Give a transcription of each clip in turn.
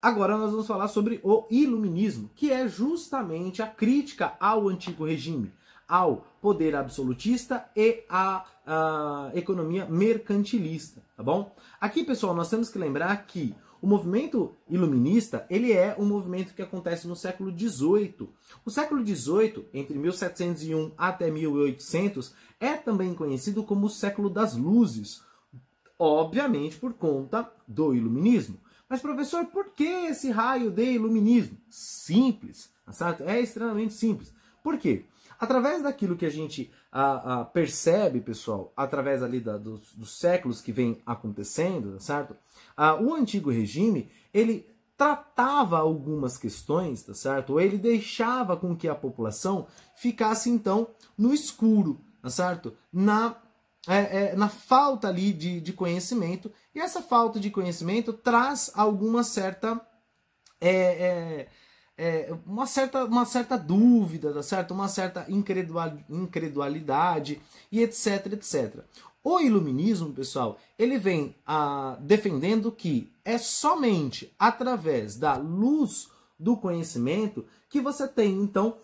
Agora nós vamos falar sobre o iluminismo, que é justamente a crítica ao antigo regime, ao poder absolutista e à economia mercantilista, tá bom? Aqui, pessoal, nós temos que lembrar que o movimento iluminista, ele é um movimento que acontece no século XVIII. O século XVIII, entre 1701 até 1800, é também conhecido como o século das luzes, obviamente por conta do iluminismo. Mas, professor, por que esse raio de iluminismo? Simples, tá certo? É extremamente simples. Por quê? Através daquilo que a gente percebe, pessoal, através ali dos séculos que vem acontecendo, tá certo? O antigo regime, ele tratava algumas questões, tá certo? Ou ele deixava com que a população ficasse, então, no escuro, tá certo? Na falta ali de conhecimento, e essa falta de conhecimento traz alguma certa uma certa dúvida, tá certo? Uma certa incredulidade e etc, etc. O iluminismo, pessoal, ele vem defendendo que é somente através da luz do conhecimento que você tem, então,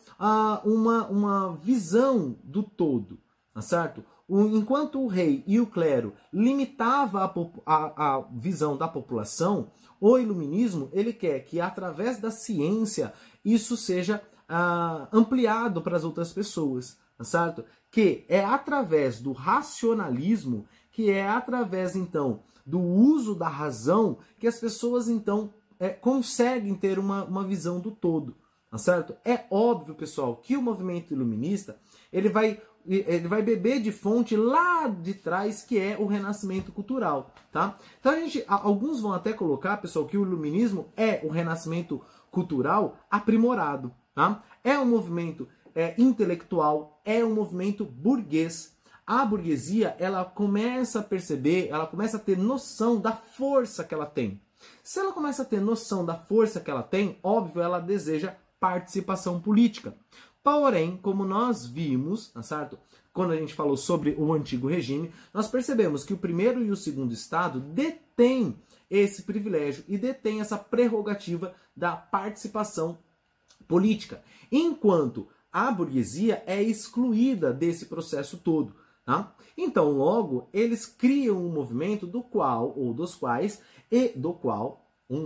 uma visão do todo, tá certo? Enquanto o rei e o clero limitava a visão da população, o iluminismo ele quer que através da ciência isso seja ampliado para as outras pessoas, tá certo? Que é através do racionalismo, que é através então do uso da razão que as pessoas então conseguem ter uma visão do todo, tá certo? É óbvio, pessoal, que o movimento iluminista ele vai beber de fonte lá de trás, que é o renascimento cultural, tá? Então alguns vão até colocar, pessoal, que o iluminismo é o renascimento cultural aprimorado, tá? É um movimento intelectual, é um movimento burguês. A burguesia, ela começa a perceber, ela começa a ter noção da força que ela tem. Se ela começa a ter noção da força que ela tem, óbvio, ela deseja participação política. Porém, como nós vimos, tá certo? Quando a gente falou sobre o antigo regime, nós percebemos que o primeiro e o segundo estado detêm esse privilégio e detêm essa prerrogativa da participação política, enquanto a burguesia é excluída desse processo todo, tá? Então, logo, eles criam um movimento um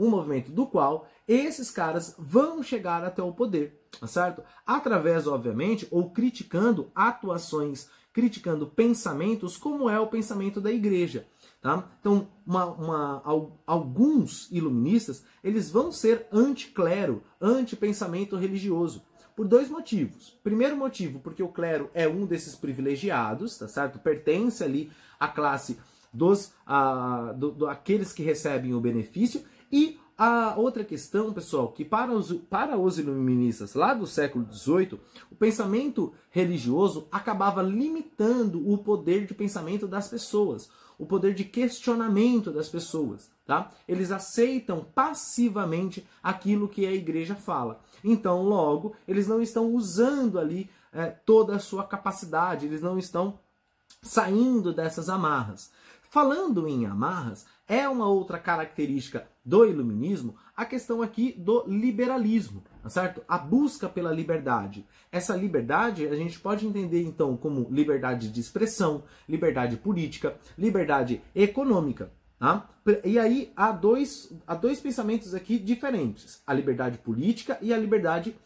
movimento do qual esses caras vão chegar até o poder, tá certo? Através, obviamente, ou criticando atuações, criticando pensamentos, como é o pensamento da igreja, tá? Então, alguns iluministas, eles vão ser anticlero, antipensamento religioso, por dois motivos. Primeiro motivo, porque o clero é um desses privilegiados, tá certo? Pertence ali à classe aqueles que recebem o benefício. E a outra questão, pessoal, que para os iluministas lá do século XVIII, o pensamento religioso acabava limitando o poder de pensamento das pessoas, o poder de questionamento das pessoas, tá? Eles aceitam passivamente aquilo que a igreja fala. Então, logo, eles não estão usando ali toda a sua capacidade, eles não estão saindo dessas amarras. Falando em amarras, é uma outra característica do iluminismo a questão aqui do liberalismo, tá certo? A busca pela liberdade. Essa liberdade a gente pode entender então como liberdade de expressão, liberdade política, liberdade econômica, tá? E aí há dois pensamentos aqui diferentes, a liberdade política e a liberdade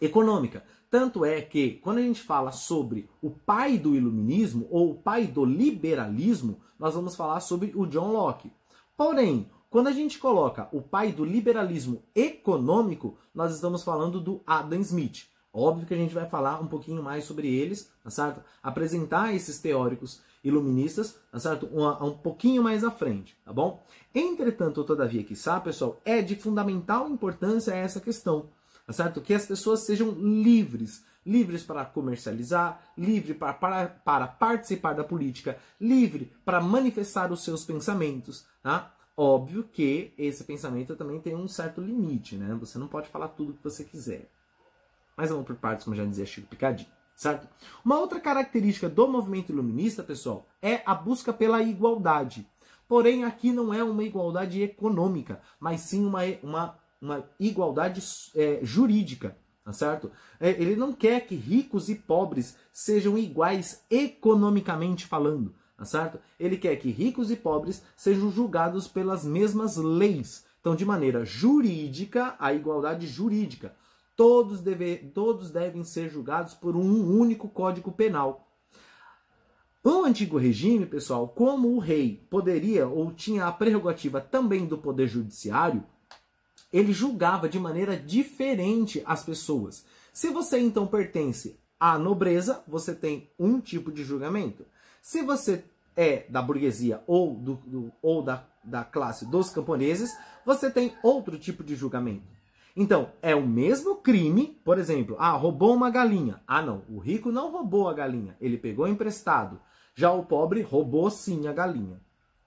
econômica. Tanto é que, quando a gente fala sobre o pai do iluminismo, ou o pai do liberalismo, nós vamos falar sobre o John Locke. Porém, quando a gente coloca o pai do liberalismo econômico, nós estamos falando do Adam Smith. Óbvio que a gente vai falar um pouquinho mais sobre eles, tá certo? Apresentar esses teóricos iluministas, tá certo? Um pouquinho mais à frente, tá bom? Entretanto, todavia, quiçá, pessoal, é de fundamental importância essa questão, tá certo? Que as pessoas sejam livres para comercializar, livre para participar da política, livre para manifestar os seus pensamentos, tá? Óbvio que esse pensamento também tem um certo limite, né? Você não pode falar tudo o que você quiser. Mas vamos por partes, como já dizia Chico Picadinho, certo? Uma outra característica do movimento iluminista, pessoal, é a busca pela igualdade. Porém, aqui não é uma igualdade econômica, mas sim uma igualdade jurídica, tá certo? Ele não quer que ricos e pobres sejam iguais economicamente falando, tá certo? Ele quer que ricos e pobres sejam julgados pelas mesmas leis. Então, de maneira jurídica, a igualdade jurídica. Todos devem ser julgados por um único código penal. No antigo regime, pessoal, como o rei poderia ou tinha a prerrogativa também do poder judiciário, ele julgava de maneira diferente as pessoas. Se você então pertence à nobreza, você tem um tipo de julgamento. Se você é da burguesia ou da classe dos camponeses, você tem outro tipo de julgamento. Então, é o mesmo crime, por exemplo, roubou uma galinha. Não, o rico não roubou a galinha, ele pegou emprestado. Já o pobre roubou sim a galinha,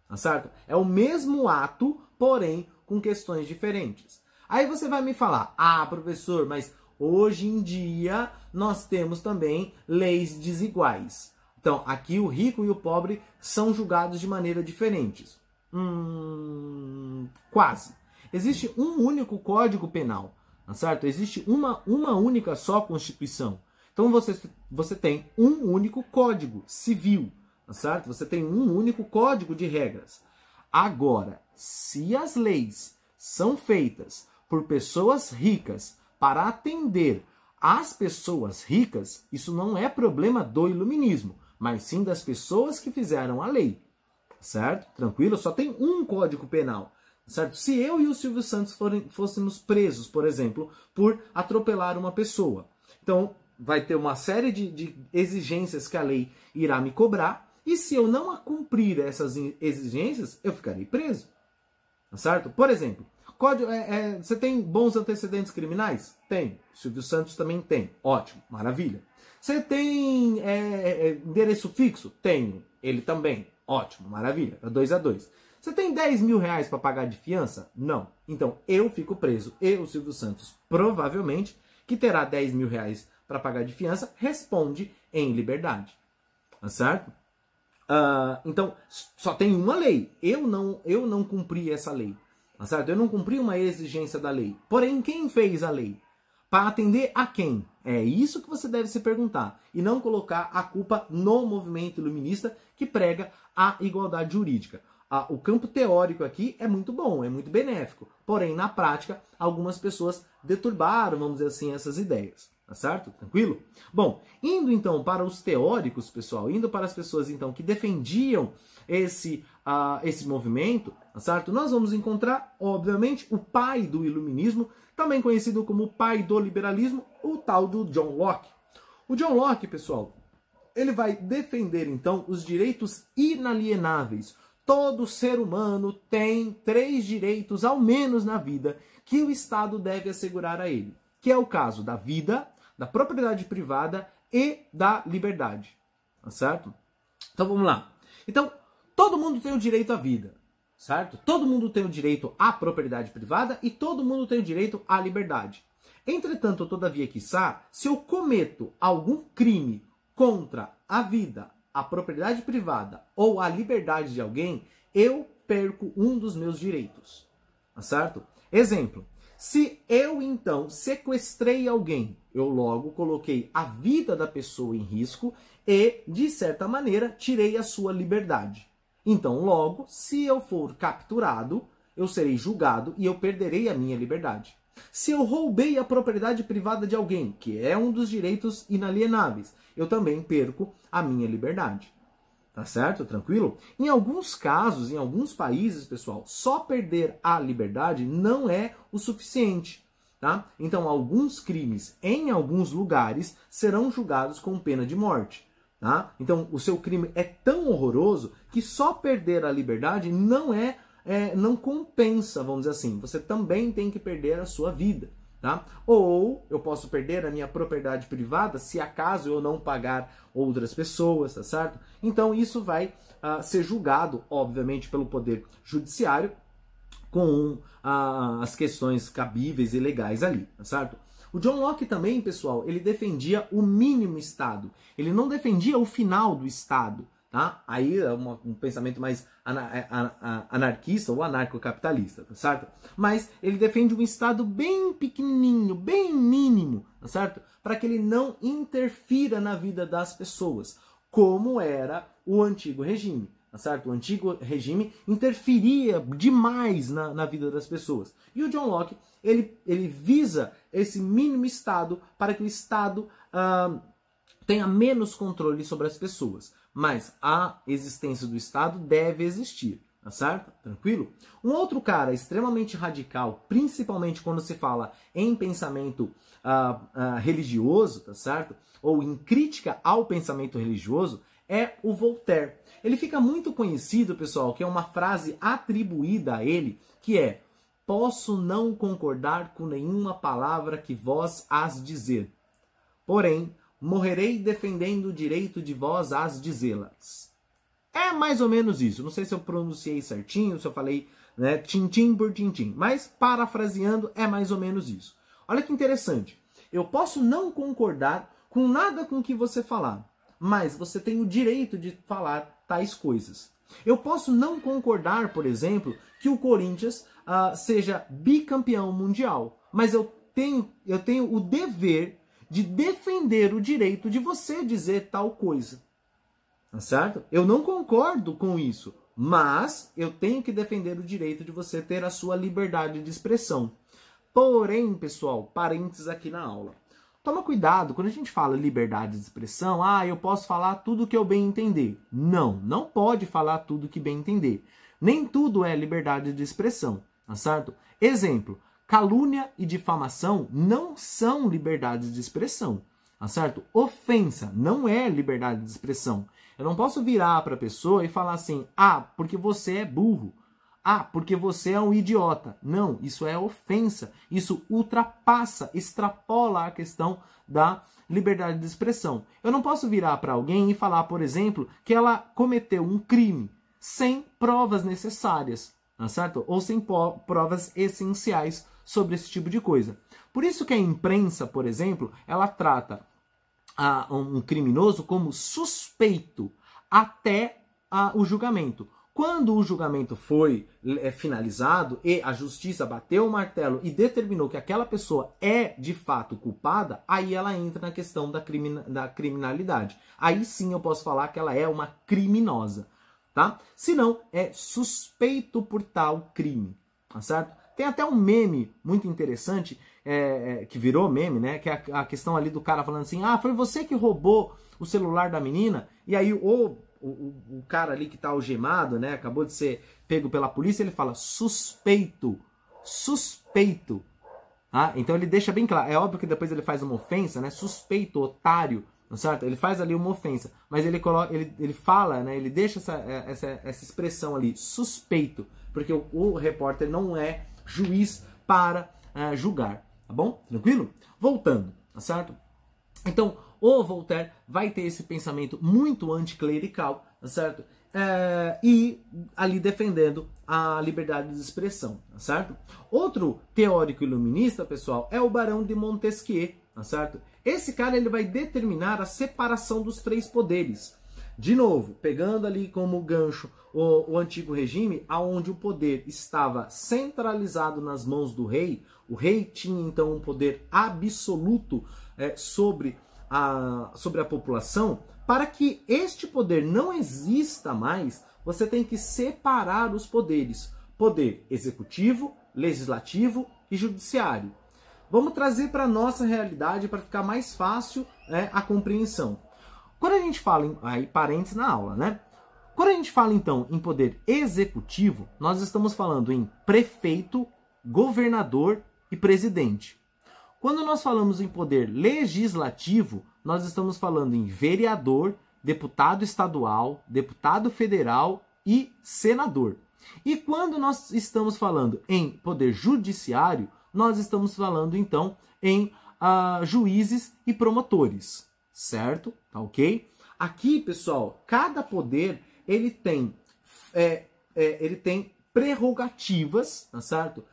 tá certo? É o mesmo ato, porém com questões diferentes. Aí você vai me falar, professor, mas hoje em dia nós temos também leis desiguais. Então, aqui o rico e o pobre são julgados de maneira diferentes. Quase. Existe um único código penal, tá certo? Existe uma única só Constituição. Então você tem um único código civil, tá certo? Você tem um único código de regras. Agora, se as leis são feitas por pessoas ricas para atender às pessoas ricas, isso não é problema do iluminismo, mas sim das pessoas que fizeram a lei, certo? Tranquilo? Só tem um código penal. Certo? Se eu e o Silvio Santos fôssemos presos, por exemplo, por atropelar uma pessoa, então vai ter uma série de exigências que a lei irá me cobrar, e se eu não cumprir essas exigências, eu ficarei preso. Certo? Por exemplo, você tem bons antecedentes criminais? Tem. O Silvio Santos também tem. Ótimo, maravilha. Você tem endereço fixo? Tenho. Ele também. Ótimo, maravilha. 2 a 2. Você tem 10 mil reais para pagar de fiança? Não. Então eu fico preso. O Silvio Santos, provavelmente, que terá 10 mil reais para pagar de fiança, responde em liberdade. Tá certo? Então, só tem uma lei. Eu não cumpri essa lei. Tá certo? Eu não cumpri uma exigência da lei. Porém, quem fez a lei? Para atender a quem? É isso que você deve se perguntar. E não colocar a culpa no movimento iluminista que prega a igualdade jurídica. O campo teórico aqui é muito bom, é muito benéfico. Porém, na prática, algumas pessoas deturbaram, vamos dizer assim, essas ideias. Tá certo? Tranquilo? Bom, indo então para os teóricos, pessoal, indo para as pessoas então que defendiam esse movimento, tá certo? Nós vamos encontrar, obviamente, o pai do iluminismo, também conhecido como o pai do liberalismo, o tal do John Locke. O John Locke, pessoal, ele vai defender então os direitos inalienáveis. Todo ser humano tem 3 direitos, ao menos na vida, que o Estado deve assegurar a ele. Que é o caso da vida, da propriedade privada e da liberdade. Tá certo? Então vamos lá. Então, todo mundo tem o direito à vida. Certo? Todo mundo tem o direito à propriedade privada e todo mundo tem o direito à liberdade. Entretanto, todavia, quiçá, se eu cometo algum crime contra a vida, a propriedade privada ou a liberdade de alguém, eu perco um dos meus direitos. Tá certo? Exemplo, se eu então sequestrei alguém, eu logo coloquei a vida da pessoa em risco e, de certa maneira, tirei a sua liberdade. Então, logo, se eu for capturado, eu serei julgado e eu perderei a minha liberdade. Se eu roubei a propriedade privada de alguém, que é um dos direitos inalienáveis, eu também perco a minha liberdade. Tá certo? Tranquilo? Em alguns casos, em alguns países, pessoal, só perder a liberdade não é o suficiente. Tá? Então, alguns crimes em alguns lugares serão julgados com pena de morte. Tá? Então, o seu crime é tão horroroso que só perder a liberdade não compensa, vamos dizer assim. Você também tem que perder a sua vida. Tá? Ou eu posso perder a minha propriedade privada se acaso eu não pagar outras pessoas, tá certo? Então isso vai ser julgado, obviamente, pelo poder judiciário com as questões cabíveis e legais ali, tá certo? O John Locke também, pessoal, ele defendia o mínimo Estado. Ele não defendia o final do Estado, tá? Aí é um pensamento mais anarquista ou anarcocapitalista, tá certo? Mas ele defende um Estado bem pequenininho, bem mínimo, tá certo? Para que ele não interfira na vida das pessoas, como era o antigo regime, tá certo? O antigo regime interferia demais na vida das pessoas. E o John Locke, ele visa esse mínimo Estado para que o Estado tenha menos controle sobre as pessoas. Mas a existência do Estado deve existir, tá certo? Tranquilo? Um outro cara extremamente radical, principalmente quando se fala em pensamento religioso, tá certo? Ou em crítica ao pensamento religioso, é o Voltaire. Ele fica muito conhecido, pessoal, que é uma frase atribuída a ele, que é: posso não concordar com nenhuma palavra que vós hás dizer, porém, morrerei defendendo o direito de vós às dizê-las. É mais ou menos isso. Não sei se eu pronunciei certinho, se eu falei, né, tintim por tintim. Mas, parafraseando, é mais ou menos isso. Olha que interessante. Eu posso não concordar com nada com que você falar, mas você tem o direito de falar tais coisas. Eu posso não concordar, por exemplo, que o Corinthians seja bicampeão mundial, mas eu tenho o dever de defender o direito de você dizer tal coisa, tá certo? Eu não concordo com isso, mas eu tenho que defender o direito de você ter a sua liberdade de expressão. Porém, pessoal, parênteses aqui na aula. Toma cuidado, quando a gente fala liberdade de expressão, eu posso falar tudo que eu bem entender. Não, não pode falar tudo que bem entender. Nem tudo é liberdade de expressão, tá certo? Exemplo: calúnia e difamação não são liberdade de expressão, tá certo? Ofensa não é liberdade de expressão. Eu não posso virar para a pessoa e falar assim: porque você é burro. Porque você é um idiota. Não, isso é ofensa. Isso ultrapassa, extrapola a questão da liberdade de expressão. Eu não posso virar para alguém e falar, por exemplo, que ela cometeu um crime sem provas necessárias, tá certo? Ou sem provas essenciais sobre esse tipo de coisa. Por isso que a imprensa, por exemplo, ela trata um criminoso como suspeito até o julgamento. Quando o julgamento foi finalizado e a justiça bateu o martelo e determinou que aquela pessoa é de fato culpada, aí ela entra na questão da criminalidade. Aí sim eu posso falar que ela é uma criminosa, tá? Se não, é suspeito por tal crime, tá certo? Tem até um meme muito interessante, que virou meme, né? Que é a questão ali do cara falando assim: foi você que roubou o celular da menina? E aí o cara ali que tá algemado, né? Acabou de ser pego pela polícia, ele fala suspeito. Suspeito. Então ele deixa bem claro. É óbvio que depois ele faz uma ofensa, né? Suspeito, otário, não é certo? Ele faz ali uma ofensa, mas ele fala, né? Ele deixa essa expressão ali, suspeito, porque o repórter não é juiz para julgar, tá bom? Tranquilo? Voltando, tá certo? Então, o Voltaire vai ter esse pensamento muito anticlerical, tá certo? E ali defendendo a liberdade de expressão, tá certo? Outro teórico iluminista, pessoal, é o Barão de Montesquieu, tá certo? Esse cara ele vai determinar a separação dos três poderes. De novo, pegando ali como gancho o antigo regime, onde o poder estava centralizado nas mãos do rei. O rei tinha então um poder absoluto sobre a população. Para que este poder não exista mais, você tem que separar os poderes: poder executivo, legislativo e judiciário. Vamos trazer para a nossa realidade para ficar mais fácil a compreensão. Quando a gente fala, aí parênteses na aula, né? Quando a gente fala então em poder executivo, nós estamos falando em prefeito, governador e presidente. Quando nós falamos em poder legislativo, nós estamos falando em vereador, deputado estadual, deputado federal e senador. E quando nós estamos falando em poder judiciário, nós estamos falando então em juízes e promotores, certo? Tá ok? Aqui, pessoal, cada poder ele tem prerrogativas, tá certo?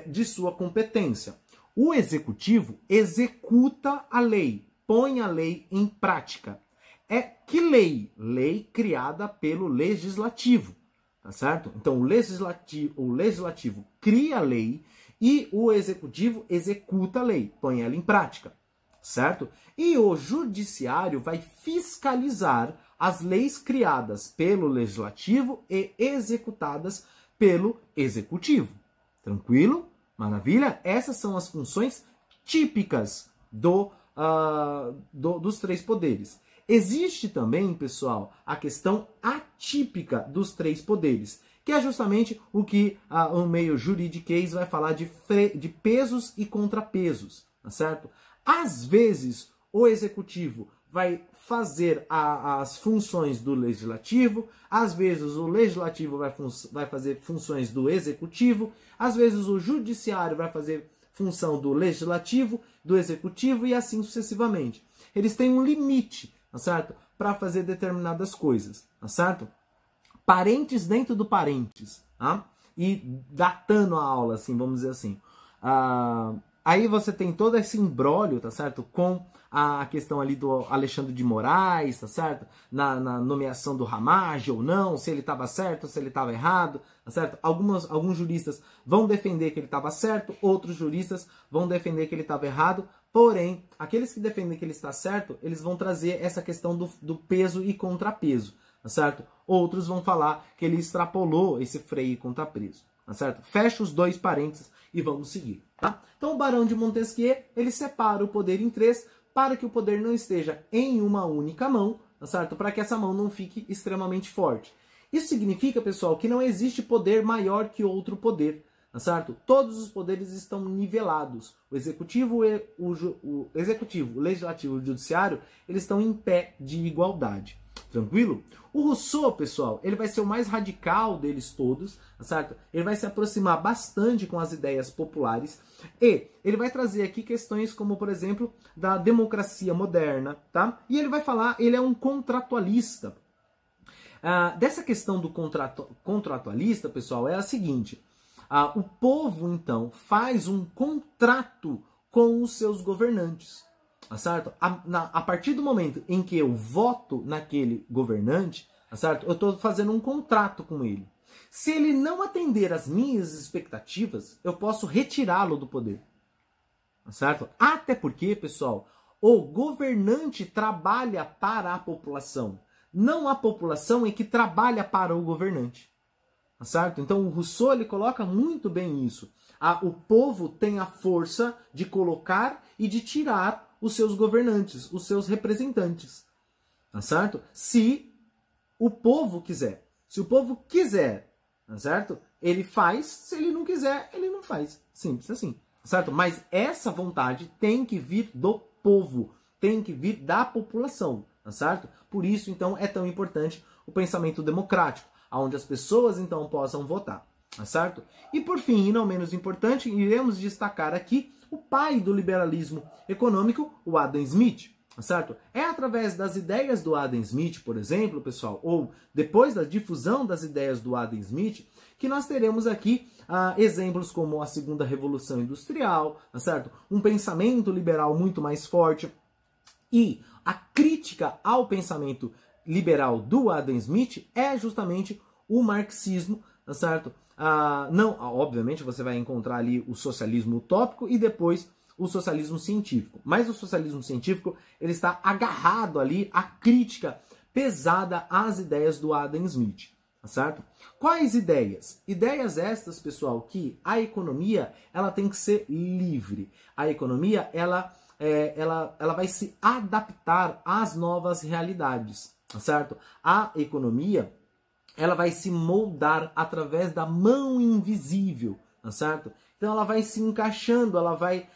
De sua competência. O executivo executa a lei, põe a lei em prática. é que lei? Lei criada pelo legislativo, tá certo? Então o legislativo cria a lei e o executivo executa a lei, põe ela em prática, certo? E o judiciário vai fiscalizar as leis criadas pelo legislativo e executadas pelo executivo. Tranquilo? Maravilha? Essas são as funções típicas dos três poderes. Existe também, pessoal, a questão atípica dos três poderes, que é justamente o que o meio juridiquês vai falar de pesos e contrapesos, tá certo? Às vezes, o executivo vai fazer as funções do legislativo, às vezes o legislativo vai fazer funções do executivo, às vezes o judiciário vai fazer função do legislativo, do executivo e assim sucessivamente. Eles têm um limite, tá certo? Para fazer determinadas coisas, tá certo? Parentes dentro do parentes, tá? E datando a aula, assim, vamos dizer assim. Aí você tem todo esse imbróglio, tá certo? Com a questão ali do Alexandre de Moraes, tá certo? Na nomeação do Ramage ou não, se ele estava certo, se ele estava errado, tá certo? Alguns juristas vão defender que ele estava certo, outros juristas vão defender que ele estava errado, porém, aqueles que defendem que ele está certo, eles vão trazer essa questão do peso e contrapeso, tá certo? Outros vão falar que ele extrapolou esse freio e contrapeso, tá certo? Fecha os dois parênteses e vamos seguir, tá? Então, o Barão de Montesquieu, ele separa o poder em três para que o poder não esteja em uma única mão, tá certo? Para que essa mão não fique extremamente forte. Isso significa, pessoal, que não existe poder maior que outro poder, tá certo? Todos os poderes estão nivelados. O executivo, o legislativo e o judiciário, eles estão em pé de igualdade. Tranquilo? O Rousseau, pessoal, ele vai ser o mais radical deles todos, tá certo? Ele vai se aproximar bastante com as ideias populares e ele vai trazer aqui questões como, por exemplo, da democracia moderna, tá? E ele vai falar, ele é um contratualista. Dessa questão do contratualista, pessoal, é a seguinte. O povo, então, faz um contrato com os seus governantes. Tá certo? A partir do momento em que eu voto naquele governante, tá certo? Eu estou fazendo um contrato com ele. Se ele não atender às minhas expectativas, eu posso retirá-lo do poder. Tá certo? Até porque, pessoal, o governante trabalha para a população. Não a população é que trabalha para o governante. Tá certo? Então o Rousseau ele coloca muito bem isso. O povo tem a força de colocar e de tirar os seus governantes, os seus representantes. Tá certo? Se o povo quiser. Se o povo quiser, tá certo? Ele faz, se ele não quiser, ele não faz. Simples assim. Tá certo? Mas essa vontade tem que vir do povo, tem que vir da população, tá certo? Por isso, então, é tão importante o pensamento democrático, onde as pessoas, então, possam votar, tá certo? E, por fim, e não menos importante, iremos destacar aqui o pai do liberalismo econômico, o Adam Smith, tá certo? É através das ideias do Adam Smith, por exemplo, pessoal, ou depois da difusão das ideias do Adam Smith, que nós teremos aqui exemplos como a segunda revolução industrial, tá certo? Um pensamento liberal muito mais forte e a crítica ao pensamento liberal do Adam Smith é justamente o marxismo, tá certo? Obviamente você vai encontrar ali o socialismo utópico e depois o socialismo científico. Mas o socialismo científico ele está agarrado ali à crítica pesada às ideias do Adam Smith, tá certo? Quais ideias? Ideias estas, pessoal, que a economia ela tem que ser livre. A economia ela vai se adaptar às novas realidades, tá certo? A economia ela vai se moldar através da mão invisível, tá certo? Então ela vai se encaixando, ela vai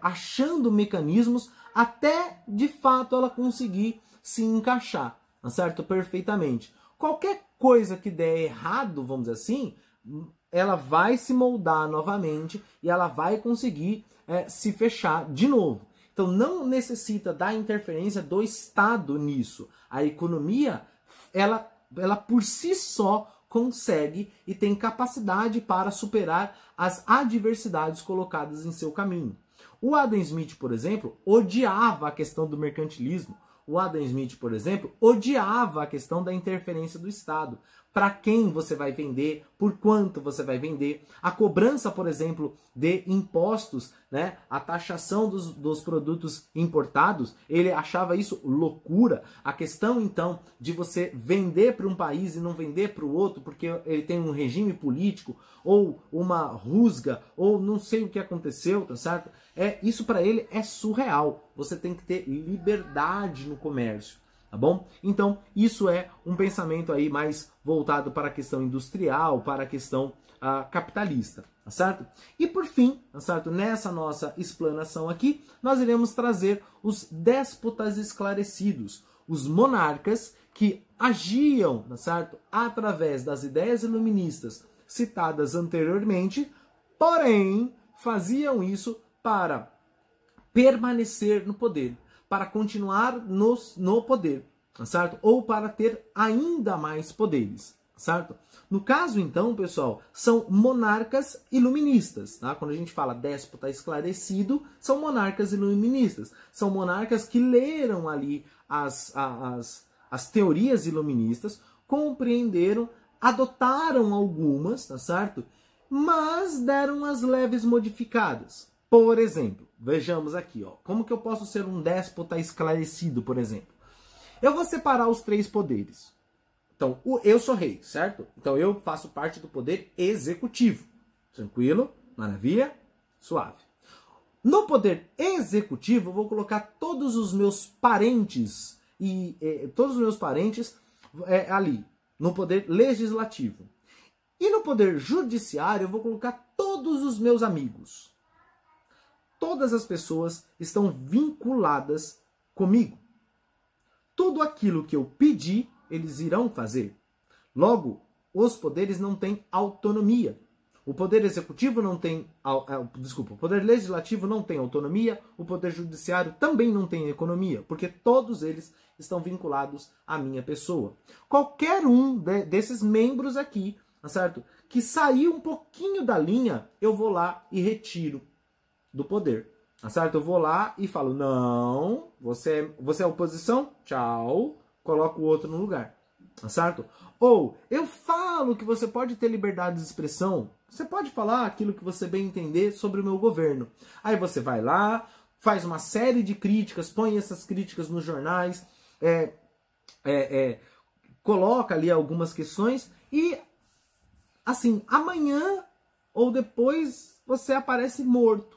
achando mecanismos até de fato ela conseguir se encaixar, tá certo? Perfeitamente. Qualquer coisa que der errado, vamos dizer assim, ela vai se moldar novamente e ela vai conseguir se fechar de novo. Então não necessita da interferência do Estado nisso. A economia, ela por si só consegue e tem capacidade para superar as adversidades colocadas em seu caminho. O Adam Smith, por exemplo, odiava a questão do mercantilismo, o Adam Smith, por exemplo, odiava a questão da interferência do Estado. Para quem você vai vender, por quanto você vai vender, a cobrança, por exemplo, de impostos, né? A taxação dos produtos importados, ele achava isso loucura. A questão, então, de você vender para um país e não vender para o outro, porque ele tem um regime político, ou uma rusga, ou não sei o que aconteceu, tá certo? Isso para ele é surreal. Você tem que ter liberdade no comércio. Tá bom? Então, isso é um pensamento aí mais voltado para a questão industrial, para a questão capitalista, tá certo? E por fim, tá certo? Nessa nossa explanação aqui, nós iremos trazer os déspotas esclarecidos, os monarcas que agiam, tá certo? Através das ideias iluministas citadas anteriormente, porém, faziam isso para permanecer no poder, para continuar no poder, certo? Ou para ter ainda mais poderes, certo? No caso, então, pessoal, são monarcas iluministas, tá? Quando a gente fala déspota esclarecido, são monarcas iluministas. São monarcas que leram ali as teorias iluministas, compreenderam, adotaram algumas, tá certo? Mas deram as leves modificadas. Por exemplo, vejamos aqui, ó, como que eu posso ser um déspota esclarecido, por exemplo? Eu vou separar os 3 poderes. Então, eu sou rei, certo? Então, eu faço parte do poder executivo. Tranquilo? Maravilha? Suave. No poder executivo, eu vou colocar todos os meus parentes ali, no poder legislativo. E no poder judiciário, eu vou colocar todos os meus amigos. Todas as pessoas estão vinculadas comigo. Tudo aquilo que eu pedi, eles irão fazer. Logo, os poderes não têm autonomia. O poder executivo não tem... o poder legislativo não tem autonomia, o poder judiciário também não tem economia, porque todos eles estão vinculados à minha pessoa. Qualquer um desses membros aqui, certo? Que sair um pouquinho da linha, eu vou lá e retiro do poder, tá certo? Eu vou lá e falo, não, você é oposição, tchau, coloco o outro no lugar, tá certo? Ou eu falo que você pode ter liberdade de expressão, você pode falar aquilo que você bem entender sobre o meu governo. Aí você vai lá, faz uma série de críticas, põe essas críticas nos jornais, coloca ali algumas questões e, assim, amanhã ou depois você aparece morto.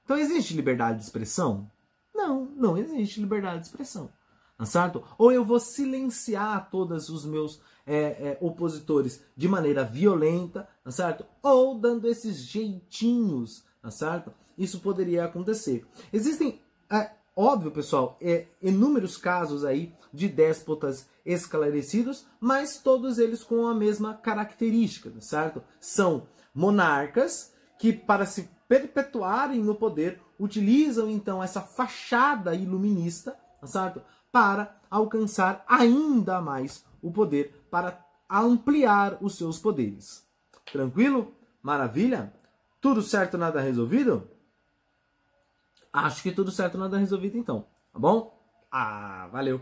Então, existe liberdade de expressão? Não, não existe liberdade de expressão. Tá certo? Ou eu vou silenciar todos os meus opositores de maneira violenta, tá certo? Ou dando esses jeitinhos, tá certo? Isso poderia acontecer. Existem, óbvio, pessoal, inúmeros casos aí de déspotas esclarecidos, mas todos eles com a mesma característica, tá certo? São monarcas que, para se perpetuarem no poder, utilizam então essa fachada iluminista, tá certo? Para alcançar ainda mais o poder, para ampliar os seus poderes. Tranquilo? Maravilha? Tudo certo, nada resolvido? Acho que tudo certo, nada resolvido então, tá bom? Valeu!